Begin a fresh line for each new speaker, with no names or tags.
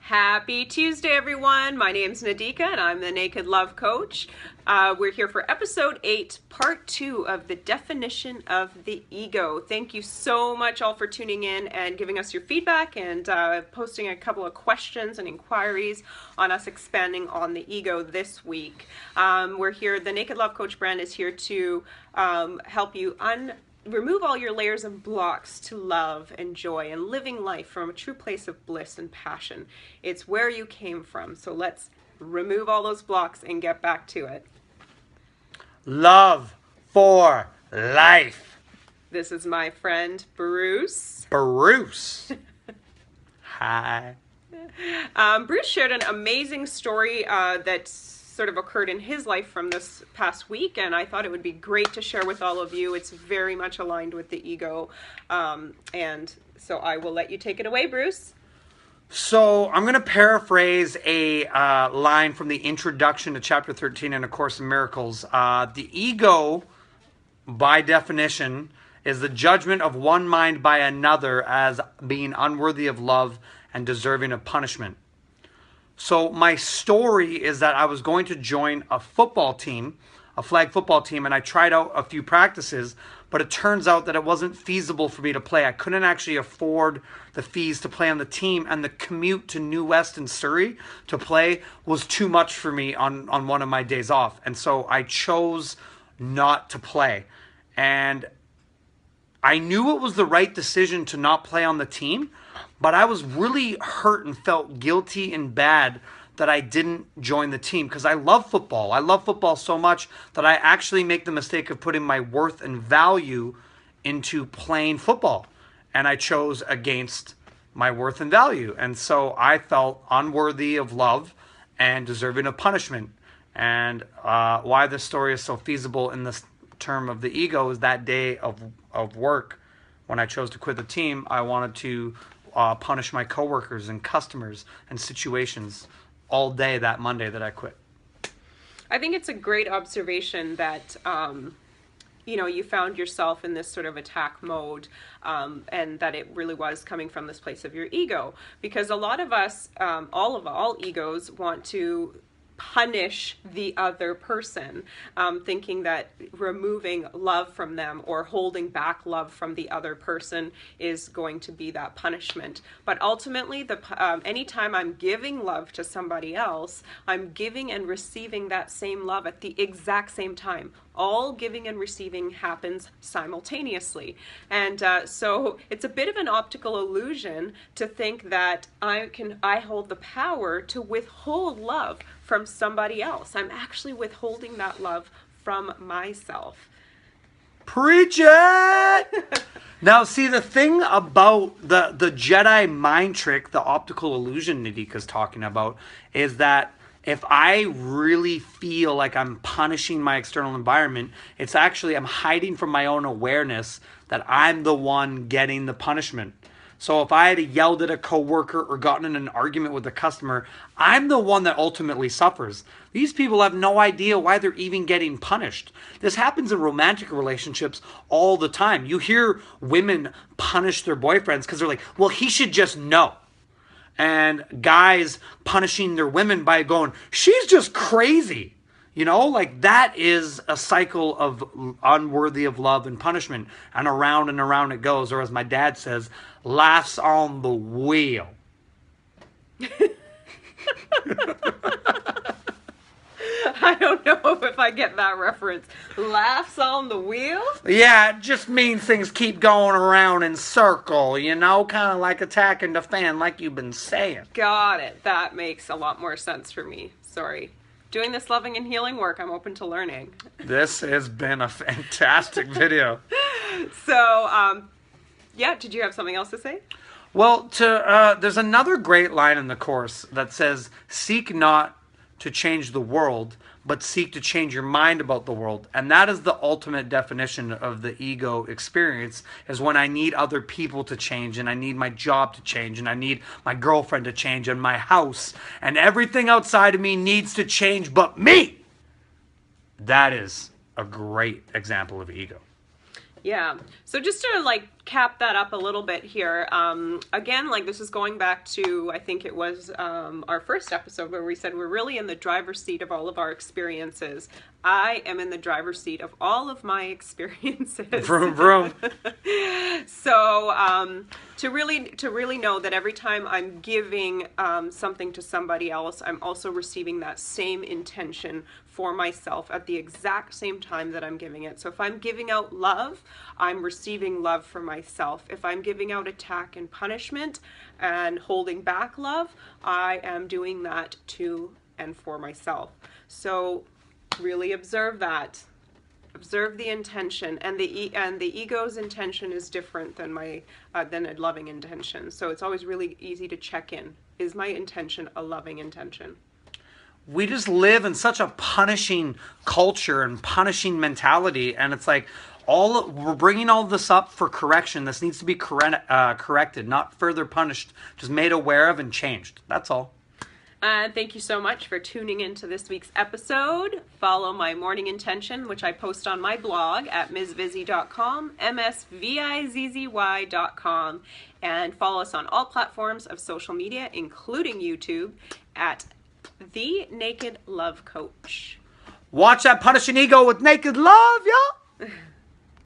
Happy Tuesday, everyone. My name's Nadika, and I'm the Naked Love Coach. We're here for episode 8, part 2 of the definition of the ego. Thank you so much all for tuning in and giving us your feedback and posting a couple of questions and inquiries on us expanding on the ego this week. We're here, the Naked Love Coach brand is here to help you remove all your layers and blocks to love and joy and living life from a true place of bliss and passion. It's where you came from. So let's remove all those blocks and get back to it.
Love for life.
This is my friend Bruce.
Hi.
Bruce shared an amazing story that sort of occurred in his life from this past week, and I thought it would be great to share with all of you. It's very much aligned with the ego, and so I will let you take it away, Bruce.
So I'm going to paraphrase a line from the introduction to chapter 13 in A Course in Miracles. The ego, by definition, is the judgment of one mind by another as being unworthy of love and deserving of punishment. So my story is that I was going to join a football team, a flag football team, and I tried out a few practices, but it turns out that it wasn't feasible for me to play. I couldn't actually afford the fees to play on the team, and the commute to New West in Surrey to play was too much for me on one of my days off. And so I chose not to play. And I knew it was the right decision to not play on the team, but I was really hurt and felt guilty and bad that I didn't join the team because I love football. I love football so much that I actually make the mistake of putting my worth and value into playing football. And I chose against my worth and value. And so I felt unworthy of love and deserving of punishment. And why this story is so feasible in this term of the ego is that day of work when I chose to quit the team, I wanted to punish my coworkers and customers and situations all day that Monday that I quit.
I think it's a great observation that you found yourself in this sort of attack mode, and that it really was coming from this place of your ego, because a lot of us, all egos want to punish the other person, thinking that removing love from them or holding back love from the other person is going to be that punishment. But ultimately, anytime I'm giving love to somebody else, I'm giving and receiving that same love at the exact same time. All giving and receiving happens simultaneously. And so it's a bit of an optical illusion to think that I hold the power to withhold love from somebody else. I'm actually withholding that love from myself.
Preach it! Now, see, the thing about the Jedi mind trick, the optical illusion Nadika's talking about, is that if I really feel like I'm punishing my external environment, it's actually I'm hiding from my own awareness that I'm the one getting the punishment. So if I had yelled at a coworker or gotten in an argument with a customer, I'm the one that ultimately suffers. These people have no idea why they're even getting punished. This happens in romantic relationships all the time. You hear women punish their boyfriends because they're like, well, he should just know. And guys punishing their women by going, she's just crazy. Like that is a cycle of unworthy of love and punishment. And around it goes. Or as my dad says, laughs on the wheel.
I don't know if I get that reference. Laughs on the wheel?
Yeah, it just means things keep going around in circle, kind of like Attack and Defend, like you've been saying.
Got it. That makes a lot more sense for me. Sorry. Doing this loving and healing work, I'm open to learning.
This has been a fantastic video.
So, did you have something else to say?
Well, there's another great line in the Course that says, seek not to change the world, but seek to change your mind about the world. And that is the ultimate definition of the ego experience, is when I need other people to change, and I need my job to change, and I need my girlfriend to change, and my house, and everything outside of me needs to change but me. That is a great example of ego.
Yeah. So just to cap that up a little bit here, again, like this is going back to, I think it was our first episode where we said we're really in the driver's seat of all of our experiences. I am in the driver's seat of all of my experiences.
Vroom, vroom.
So to really know that every time I'm giving something to somebody else, I'm also receiving that same intention for myself at the exact same time that I'm giving it. So if I'm giving out love, I'm receiving love for myself. If I'm giving out attack and punishment and holding back love, I am doing that to and for myself. So really observe that. Observe the intention, and the ego's intention is different than than a loving intention. So it's always really easy to check in. Is my intention a loving intention?
We just live in such a punishing culture and punishing mentality, and it's like we're bringing all this up for correction. This needs to be corrected, not further punished. Just made aware of and changed. That's all.
Thank you so much for tuning into this week's episode. Follow my morning intention, which I post on my blog at msvizzy.com, msvizzy.com, and follow us on all platforms of social media, including YouTube, at The Naked Love Coach.
Watch that punishing ego with naked love, y'all.